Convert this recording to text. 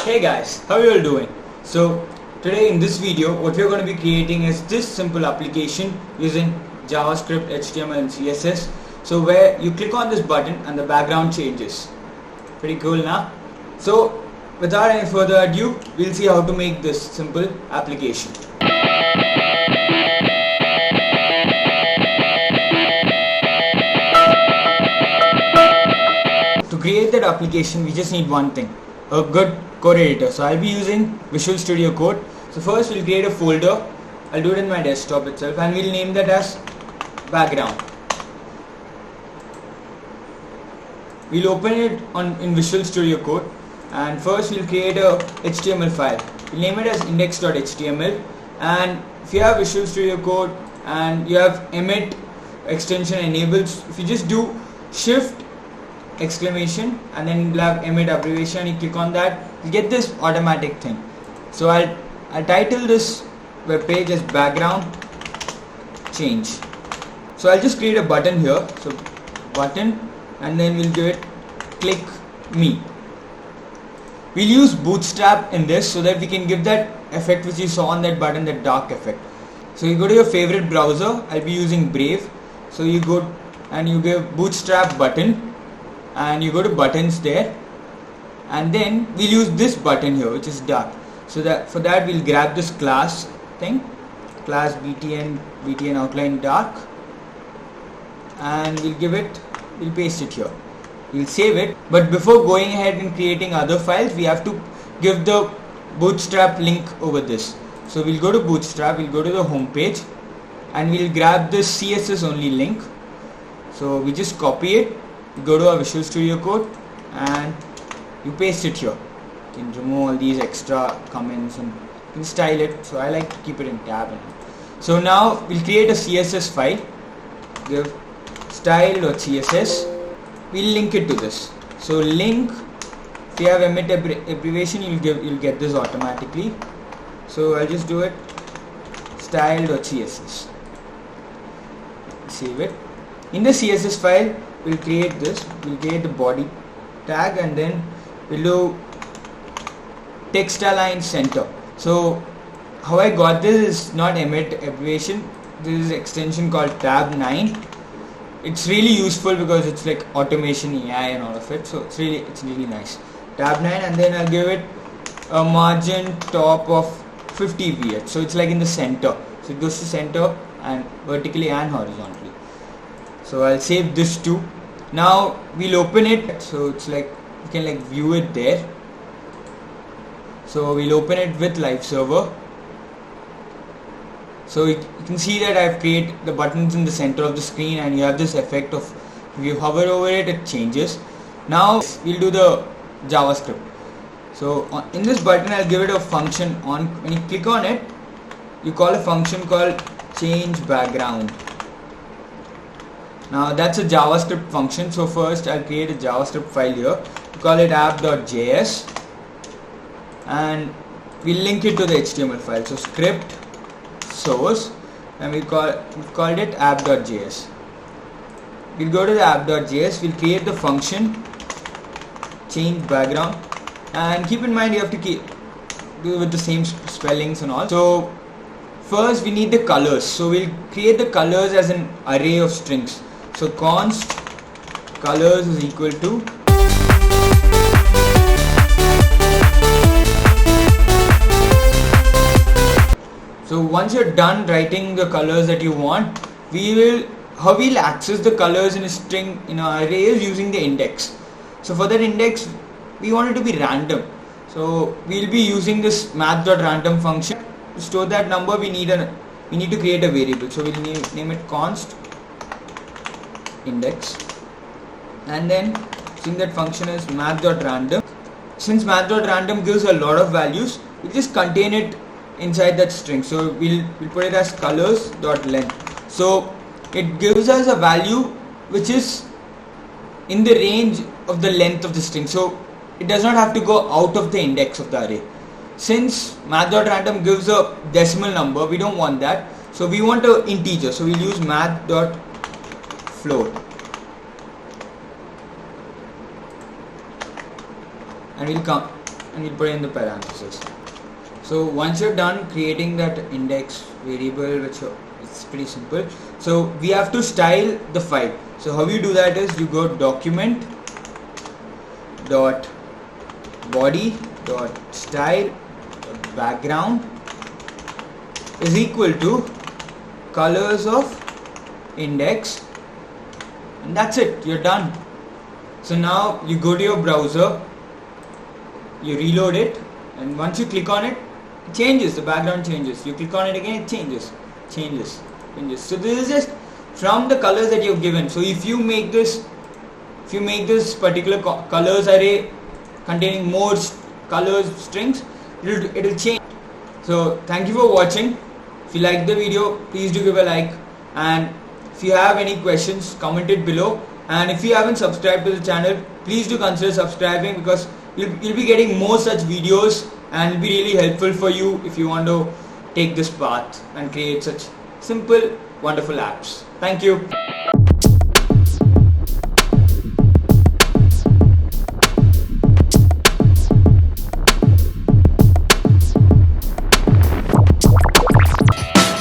Hey guys, how are you all doing? So today in this video what we're going to be creating is this simple application using JavaScript, HTML and CSS. So where you click on this button and the background changes. Pretty cool now. So without any further ado, we'll see how to make this simple application. To create that application we just need one thing, a good code editor. So I'll be using Visual Studio Code. So first we'll create a folder. I'll do it in my desktop itself and we'll name that as background. We'll open it in Visual Studio Code and first we'll create a HTML file. We'll name it as index.html, and if you have Visual Studio Code and you have emit extension enabled, if you just do shift exclamation and then you'll have emit abbreviation, you click on that, you get this automatic thing. So I'll title this web page as background change. So I'll just create a button here, so button, and then we'll give it click me. We'll use Bootstrap in this so that we can give that effect which you saw on that button, that dark effect. So you go to your favorite browser. I'll be using Brave. So you go and you give Bootstrap button and you go to buttons there, and then we'll use this button here which is dark. So that for that we'll grab this class thing, class btn outline dark, and we'll paste it here. We'll save it, but before going ahead and creating other files we have to give the Bootstrap link over this. So we'll go to Bootstrap, we'll go to the home page and we'll grab this CSS only link. So we just copy it, you go to our Visual Studio Code and you paste it here. You can remove all these extra comments and you can style it. So I like to keep it in tab. So now we'll create a CSS file, give style.css. We'll link it to this. So link, if you have emit abbreviation, you'll get this automatically. So I'll just do it style.css. Save it. In the CSS file, we'll create this. We'll create the body tag and then we'll do text align center. So how I got this is not emit abbreviation. This is an extension called tab9. It's really useful because it's like automation, AI and all of it. So it's really nice. Tab9, and then I'll give it a margin top of 50 VH. So it's like in the center. So it goes to center and vertically and horizontally. So I'll save this too. Now we'll open it. So it's like you can like view it there. So we'll open it with live server. So you can see that I've created the buttons in the center of the screen and you have this effect of if you hover over it, it changes. Now we'll do the JavaScript. So in this button I'll give it a function on. When you click on it, you call a function called change background. Now that's a JavaScript function. So first I'll create a JavaScript file here. We call it app.js and we'll link it to the HTML file. So script source, and we've called it app.js. We'll go to the app.js, we'll create the function change background, and keep in mind you have to do it with the same spellings and all. So first we need the colors, so we'll create the colors as an array of strings. So const colors is equal to So once you're done writing the colors that you want, how we'll access the colors in a string in an array is using the index. So for that index we want it to be random. So we'll be using this math.random function. To store that number we need to create a variable. So we'll name it const index, and then since that function is math.random, since math.random gives a lot of values, we'll just contain it inside that string. So we'll put it as colors.length. So it gives us a value which is in the range of the length of the string. So it does not have to go out of the index of the array. Since math.random gives a decimal number, we don't want that. So we want an integer. So we'll use math.float. And we'll and we'll put in the parentheses. So once you're done creating that index variable, which it's pretty simple, so we have to style the file. So how you do that is you go document dot body dot style background is equal to colors of index, and that's it, you're done. So now you go to your browser, you reload it, and once you click on it, it changes, the background changes. You click on it again, it changes. So this is just from the colors that you've given. So if you make this particular colors array containing more colors strings, it will change. So thank you for watching. If you like the video, please do give a like, and if you have any questions, comment it below. And if you haven't subscribed to the channel, please do consider subscribing, because you'll be getting more such videos, and it'll be really helpful for you if you want to take this path and create such simple, wonderful apps. Thank you.